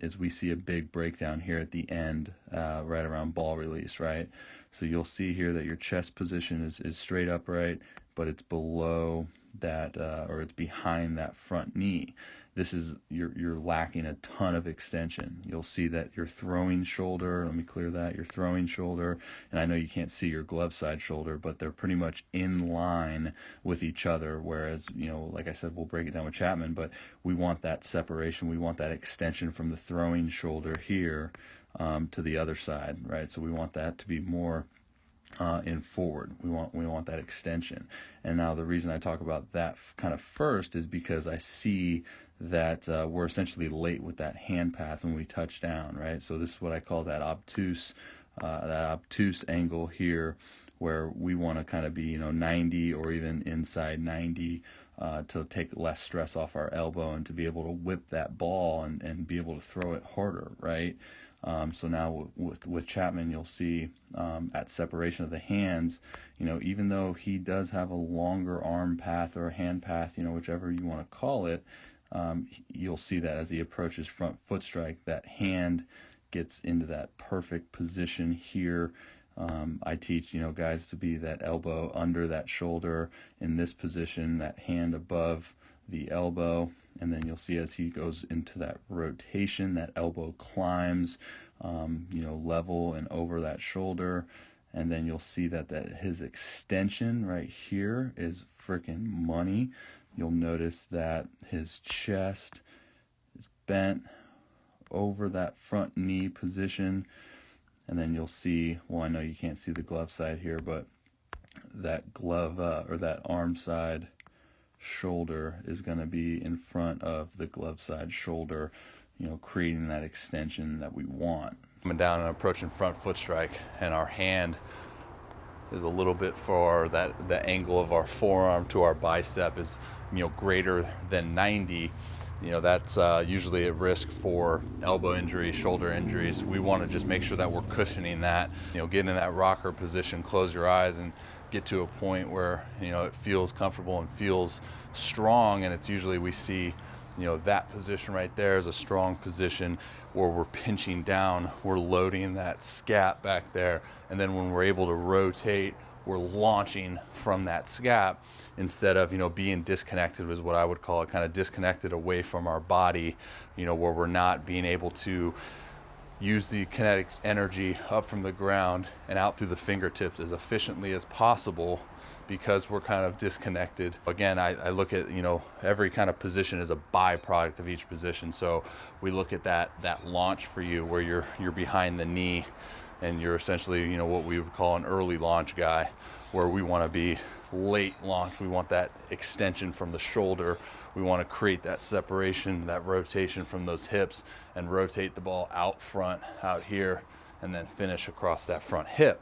is we see a big breakdown here at the end, right around ball release, right? So you'll see here that your chest position is straight upright, but it's below that, or it's behind that front knee. This is, you're lacking a ton of extension. You'll see that your throwing shoulder, let me clear that, your throwing shoulder, and I know you can't see your glove side shoulder, but they're pretty much in line with each other, whereas, you know, like I said, we'll break it down with Chapman, but we want that separation, we want that extension from the throwing shoulder here to the other side, right? So we want that to be more in forward. We want that extension. And now the reason I talk about that kind of first is because I see that we're essentially late with that hand path when we touch down, right? So this is what I call that obtuse angle here, where we want to kind of be, you know, 90 or even inside 90 to take less stress off our elbow and to be able to whip that ball and be able to throw it harder, right? So now with Chapman, you'll see at separation of the hands, you know, even though he does have a longer arm path or hand path, you know, whichever you want to call it, you'll see that as he approaches front foot strike, that hand gets into that perfect position here. I teach, you know, guys to be that elbow under that shoulder in this position, that hand above the elbow, and then you'll see as he goes into that rotation, that elbow climbs, you know, level and over that shoulder, and then you'll see that his extension right here is freaking money. You'll notice that his chest is bent over that front knee position, and then you'll see, well, I know you can't see the glove side here, but that glove or that arm side shoulder is going to be in front of the glove side shoulder, you know, creating that extension that we want. Coming down and approaching front foot strike, and our hand is a little bit for that, the angle of our forearm to our bicep is, you know, greater than 90. You know, that's usually at risk for elbow injuries, shoulder injuries. We want to just make sure that we're cushioning that. You know, get in that rocker position, close your eyes, and get to a point where, you know, it feels comfortable and feels strong. And it's usually we see, you know, that position right there is a strong position where we're pinching down, we're loading that scap back there, and then when we're able to rotate, we're launching from that scap instead of, you know, being disconnected, is what I would call it, kind of disconnected away from our body, you know, where we're not being able to use the kinetic energy up from the ground and out through the fingertips as efficiently as possible, because we're kind of disconnected. Again, I look at, you know, every kind of position is a byproduct of each position. So we look at that launch for you where you're behind the knee and you're essentially, you know, what we would call an early launch guy, where we want to be late launch. We want that extension from the shoulder. We want to create that separation, that rotation from those hips, and rotate the ball out front, out here, and then finish across that front hip.